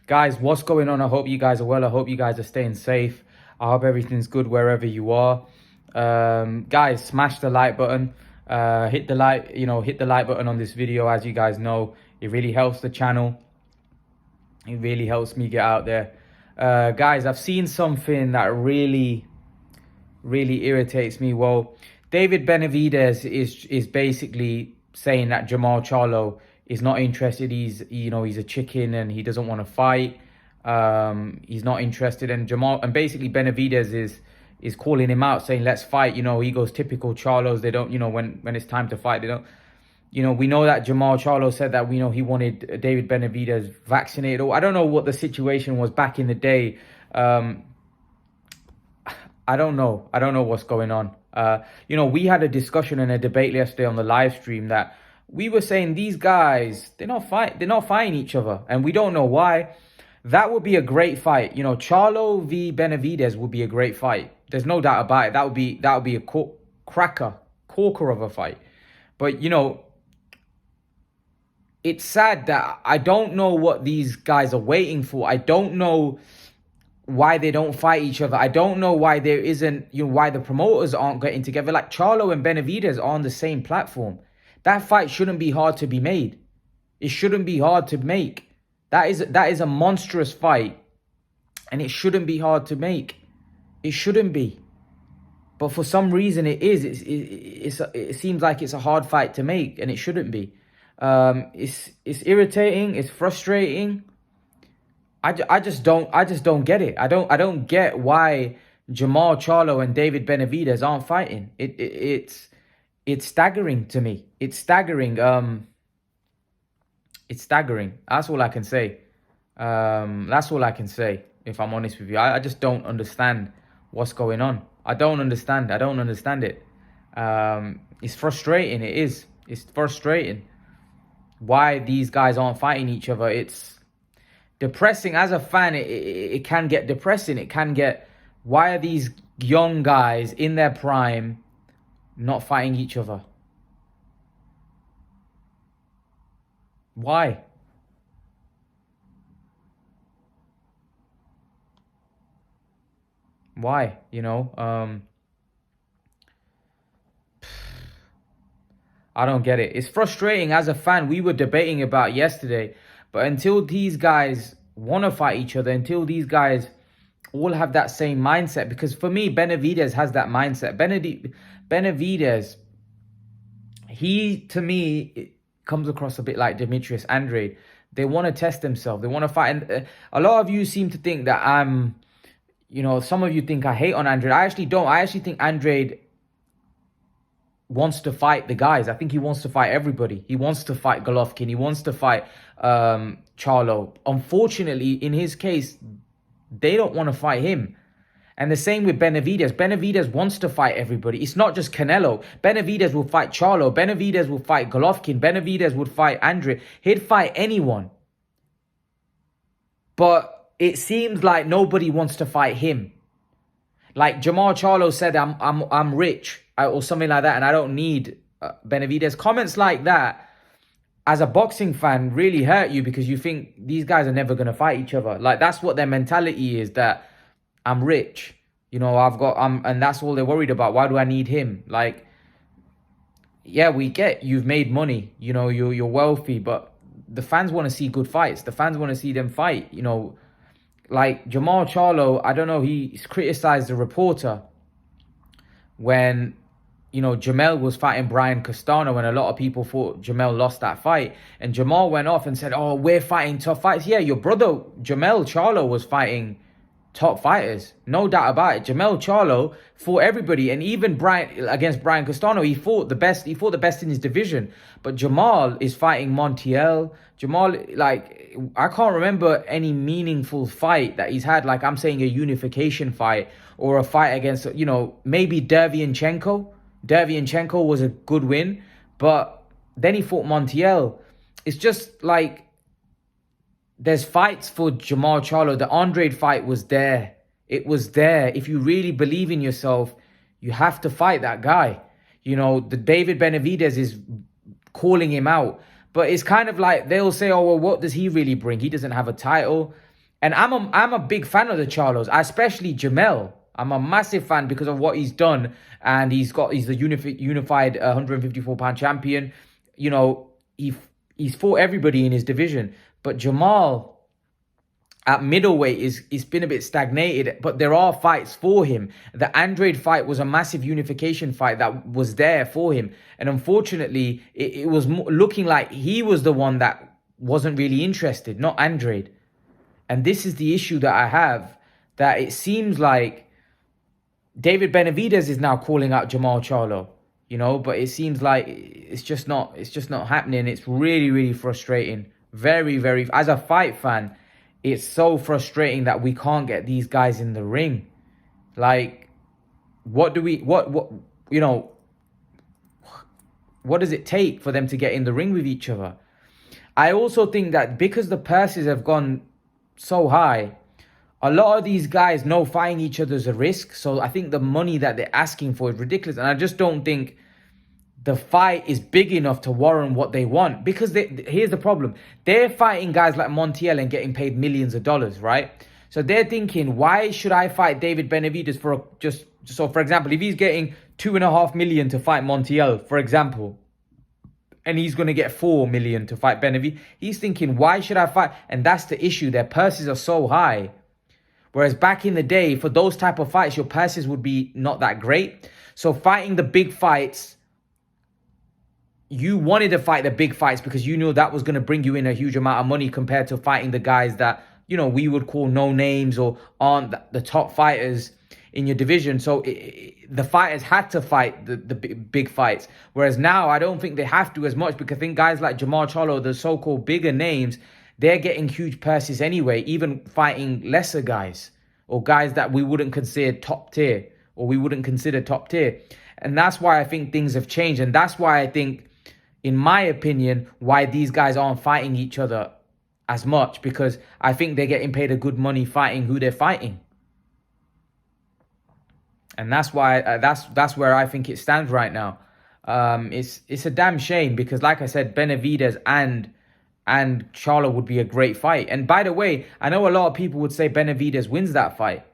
Guys, what's going on? I hope you guys are well. I hope you guys are staying safe. I hope everything's good wherever you are. Guys, smash the like button. Hit the like button on this video. As you guys know, it really helps the channel. It really helps me get out there. Guys, I've seen something that really irritates me. Well, David Benavidez is basically saying that Jermall Charlo is not interested. He's a chicken and he doesn't want to fight. He's not interested, and basically Benavidez is calling him out, saying let's fight. He goes typical Charlos. They don't, when it's time to fight, they don't. We know that Jermall Charlo said that he wanted David Benavidez vaccinated. Or I don't know what the situation was back in the day. I don't know. I don't know what's going on. We had a discussion and a debate yesterday on the live stream that we were saying these guys, they're not fighting each other, and we don't know why. That would be a great fight. Charlo v Benavidez would be a great fight. There's no doubt about it. That would be a corker of a fight. But it's sad that I don't know what these guys are waiting for. I don't know why they don't fight each other. I don't know why there isn't, why the promoters aren't getting together. Like Charlo and Benavidez are on the same platform. That fight shouldn't be hard to be made. It shouldn't be hard to make. That is a monstrous fight, and it shouldn't be hard to make. It shouldn't be. But for some reason it is. It seems like it's a hard fight to make, and it shouldn't be. It's irritating. It's frustrating. I just don't get it. I don't get why Jermall Charlo and David Benavidez aren't fighting. It's staggering to me. It's staggering. It's staggering. That's all I can say. That's all I can say, if I'm honest with you. I just don't understand what's going on. I don't understand. I don't understand it. It's frustrating. It is. It's frustrating why these guys aren't fighting each other. It's depressing. As a fan, it can get depressing. It can get, why are these young guys in their prime not fighting each other? Why? Why? I don't get it. It's frustrating. As a fan, we were debating about yesterday, but until these guys want to fight each other, until these guys all have that same mindset, because for me, Benavidez has that mindset. Benavidez, to me, it comes across a bit like Demetrius Andrade. They want to test themselves. They want to fight. And a lot of you seem to think that some of you think I hate on Andrade. I actually don't. I actually think Andrade wants to fight the guys. I think he wants to fight everybody. He wants to fight Golovkin. He wants to fight Charlo. Unfortunately, in his case, they don't want to fight him. And the same with Benavidez. Benavidez wants to fight everybody. It's not just Canelo. Benavidez will fight Charlo. Benavidez will fight Golovkin. Benavidez would fight Andre. He'd fight anyone. But it seems like nobody wants to fight him. Like Jermall Charlo said, I'm rich, or something like that, and I don't need Benavidez. Comments like that, as a boxing fan, really hurt you, because you think these guys are never going to fight each other. Like, that's what their mentality is, that I'm rich, and that's all they're worried about. Why do I need him? Like, yeah, we get you've made money, you're wealthy, but the fans want to see good fights. The fans want to see them fight, Like Jermall Charlo, I don't know, he's criticized the reporter when, Jermell was fighting Brian Castano, and a lot of people thought Jermell lost that fight. And Jermall went off and said, oh, we're fighting tough fights. Yeah, your brother, Jermall Charlo, was fighting top fighters. No doubt about it. Jermall Charlo fought everybody. And even against Brian Castano, he fought the best in his division. But Jermall is fighting Montiel. Jermall, like, I can't remember any meaningful fight that he's had. Like, I'm saying a unification fight or a fight against, maybe Derevyanchenko. Derevyanchenko was a good win, but then he fought Montiel. It's just like, there's fights for Jermall Charlo. The Andrade fight was there. It was there. If you really believe in yourself, you have to fight that guy. The David Benavidez is calling him out. But it's kind of like, they'll say, oh, well, what does he really bring? He doesn't have a title. And I'm a big fan of the Charlos, especially Jermall. I'm a massive fan because of what he's done, and he's the unified 154-pound champion. You know, he's fought everybody in his division, but Jermall at middleweight is been a bit stagnated, but there are fights for him. The Andrade fight was a massive unification fight that was there for him, and unfortunately, it was looking like he was the one that wasn't really interested, not Andrade. And this is the issue that I have, that it seems like David Benavidez is now calling out Jermall Charlo, you know, but it seems like it's just not happening. It's really, really frustrating. Very, very, as a fight fan, it's so frustrating that we can't get these guys in the ring. Like, what does it take for them to get in the ring with each other? I also think that because the purses have gone so high, a lot of these guys know fighting each other is a risk. So I think the money that they're asking for is ridiculous. And I just don't think the fight is big enough to warrant what they want. Because here's the problem. They're fighting guys like Montiel and getting paid millions of dollars, right? So they're thinking, why should I fight David Benavidez so for example, if he's getting $2.5 million to fight Montiel, for example, and he's going to get $4 million to fight Benavidez, he's thinking, why should I fight? And that's the issue. Their purses are so high. Whereas back in the day, for those type of fights, your purses would be not that great. So fighting the big fights, you wanted to fight the big fights because you knew that was going to bring you in a huge amount of money compared to fighting the guys that, you know, we would call no names or aren't the top fighters in your division. So the fighters had to fight the big fights. Whereas now, I don't think they have to as much, because I think guys like Jermall Charlo, the so-called bigger names, they're getting huge purses anyway, even fighting lesser guys or guys that we wouldn't consider top tier. And that's why I think things have changed. And that's why I think, in my opinion, why these guys aren't fighting each other as much, because I think they're getting paid a good money fighting who they're fighting. And that's why that's where I think it stands right now. It's a damn shame, because like I said, Benavidez and Charlo would be a great fight. And by the way, I know a lot of people would say Benavidez wins that fight,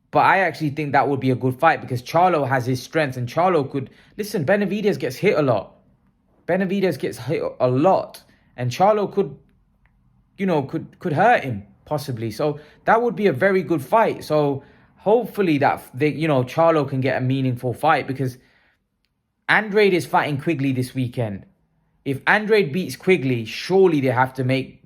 but I actually think that would be a good fight, because Charlo has his strengths, and Charlo could... Listen, Benavidez gets hit a lot. And Charlo could hurt him, possibly. So that would be a very good fight. So hopefully Charlo can get a meaningful fight, because Andrade is fighting Quigley this weekend. If Andrade beats Quigley, surely they have to make...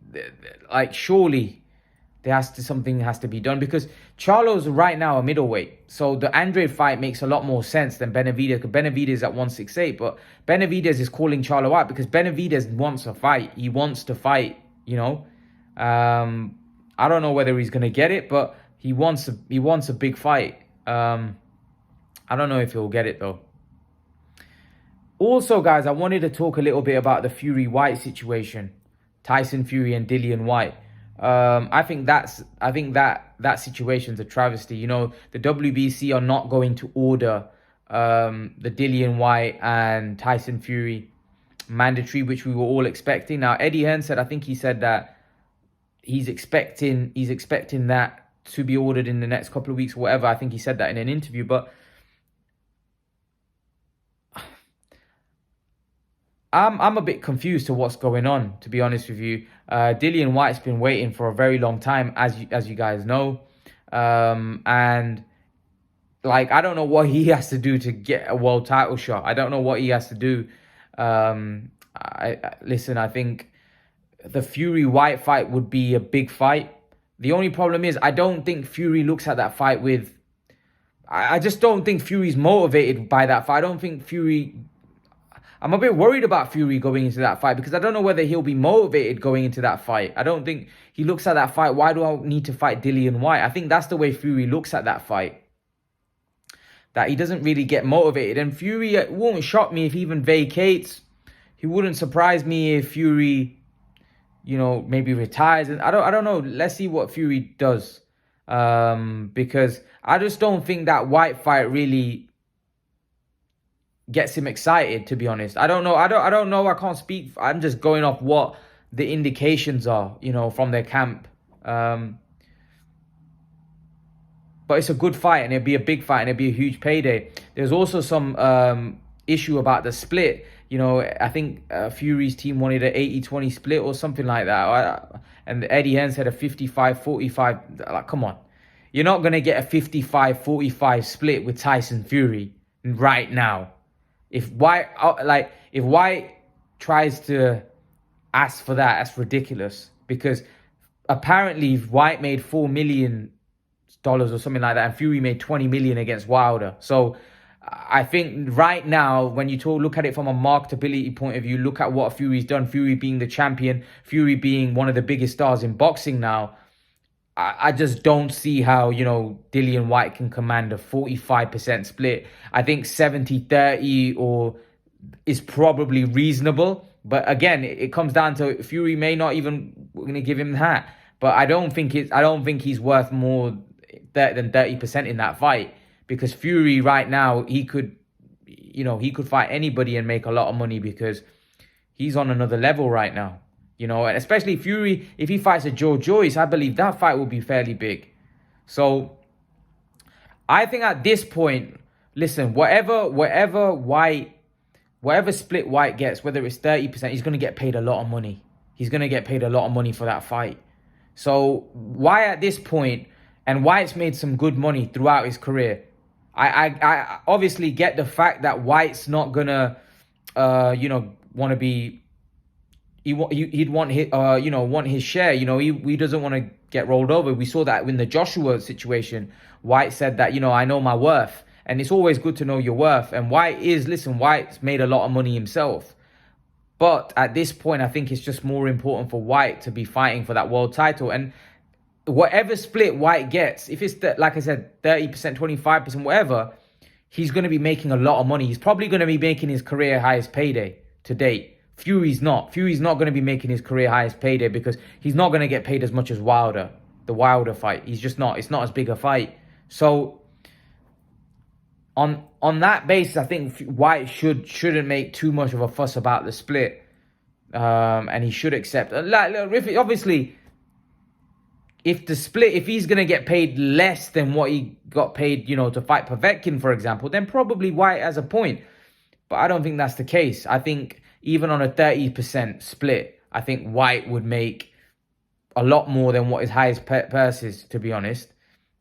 something has to be done, because Charlo's right now a middleweight. So the Andrade fight makes a lot more sense than Benavidez, because Benavidez is at 168. But Benavidez is calling Charlo out because Benavidez wants a fight. He wants to fight, you know. I don't know whether he's going to get it, but he wants a big fight. I don't know if he'll get it, though. Also, guys, I wanted to talk a little bit about the Fury-Whyte situation. Tyson Fury and Dillian Whyte. I think that situation's a travesty. You know, the WBC are not going to order the Dillian Whyte and Tyson Fury mandatory, which we were all expecting. Now, Eddie Hearn said, I think he said that he's expecting that to be ordered in the next couple of weeks or whatever. I think he said that in an interview, but I'm a bit confused to what's going on, to be honest with you. Dillian Whyte's been waiting for a very long time, as you guys know. And like, I don't know what he has to do to get a world title shot. I don't know what he has to do. Listen, I think the Fury-Whyte fight would be a big fight. The only problem is, I don't think Fury looks at that fight with... I just don't think Fury's motivated by that fight. I don't think Fury... I'm a bit worried about Fury going into that fight, because I don't know whether he'll be motivated going into that fight. I don't think he looks at that fight, why do I need to fight Dillian Whyte? I think that's the way Fury looks at that fight. That he doesn't really get motivated. And Fury, it won't shock me if he even vacates. He wouldn't surprise me if Fury, you know, maybe retires. And I don't know. Let's see what Fury does. Because I just don't think that Whyte fight really gets him excited, to be honest. I don't know. I can't speak. I'm just going off what the indications are, you know, from their camp. But it's a good fight, and it'll be a big fight, and it'll be a huge payday. There's also some issue about the split. You know, I think Fury's team wanted an 80-20 split or something like that. And Eddie Hearn said a 55-45. Like, come on. You're not going to get a 55-45 split with Tyson Fury right now. If Whyte tries to ask for that, that's ridiculous. Because apparently Whyte made $4 million or something like that, and Fury made 20 million against Wilder. So I think right now, when you look at it from a marketability point of view, look at what Fury's done. Fury being the champion, Fury being one of the biggest stars in boxing now. I just don't see how, you know, Dillian Whyte can command a 45% split. I think 70-30 or is probably reasonable. But again, it comes down to Fury may not even going to give him that. But I don't think he's worth more than 30% in that fight, because Fury right now, he could fight anybody and make a lot of money, because he's on another level right now, you know. And especially Fury, if he fights a Joe Joyce, I believe that fight will be fairly big. So I think at this point, listen, whatever split Whyte gets, whether it's 30%, he's going to get paid a lot of money. He's going to get paid a lot of money for that fight. So why at this point? And Whyte's made some good money throughout his career. I obviously get the fact that Whyte's not gonna, want to be. He'd want his, want his share. You know, he doesn't want to get rolled over. We saw that in the Joshua situation. Whyte said that, you know, I know my worth, and it's always good to know your worth. And Whyte's made a lot of money himself. But at this point, I think it's just more important for Whyte to be fighting for that world title. And whatever split Whyte gets, if it's, like I said, 30%, 25%, whatever, he's going to be making a lot of money. He's probably going to be making his career highest payday to date. Fury's not. Fury's not going to be making his career highest payday, because he's not going to get paid as much as Wilder, the Wilder fight. He's just not. It's not as big a fight. So on that basis, I think Whyte shouldn't make too much of a fuss about the split, and he should accept. Obviously, if he's going to get paid less than what he got paid, you know, to fight Povetkin, for example, then probably Whyte has a point. But I don't think that's the case. I think even on a 30% split, I think Whyte would make a lot more than what his highest purse is, to be honest.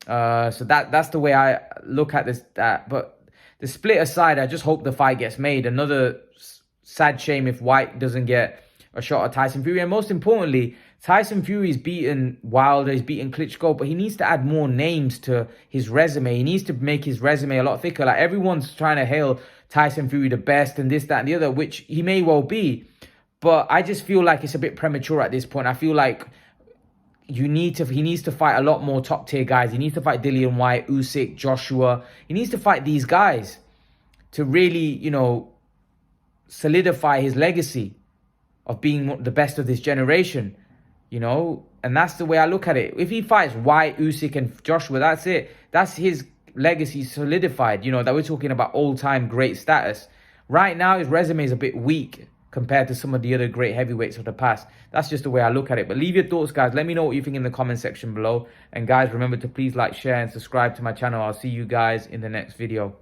So that's the way I look at this. But the split aside, I just hope the fight gets made. Another sad shame if Whyte doesn't get a shot at Tyson Fury. And most importantly, Tyson Fury's beaten Wilder, he's beaten Klitschko, but he needs to add more names to his resume. He needs to make his resume a lot thicker. Like, everyone's trying to hail Tyson Fury the best and this, that, and the other, which he may well be. But I just feel like it's a bit premature at this point. I feel like he needs to fight a lot more top tier guys. He needs to fight Dillian Whyte, Usyk, Joshua. He needs to fight these guys to really, you know, solidify his legacy of being the best of this generation. You know, and that's the way I look at it. If he fights Whyte, Usyk, and Joshua, that's it. That's his legacy solidified. You know, that we're talking about all-time great status. Right now, his resume is a bit weak compared to some of the other great heavyweights of the past. That's just the way I look at it. But leave your thoughts, guys. Let me know what you think in the comment section below. And guys, remember to please like, share, and subscribe to my channel. I'll see you guys in the next video.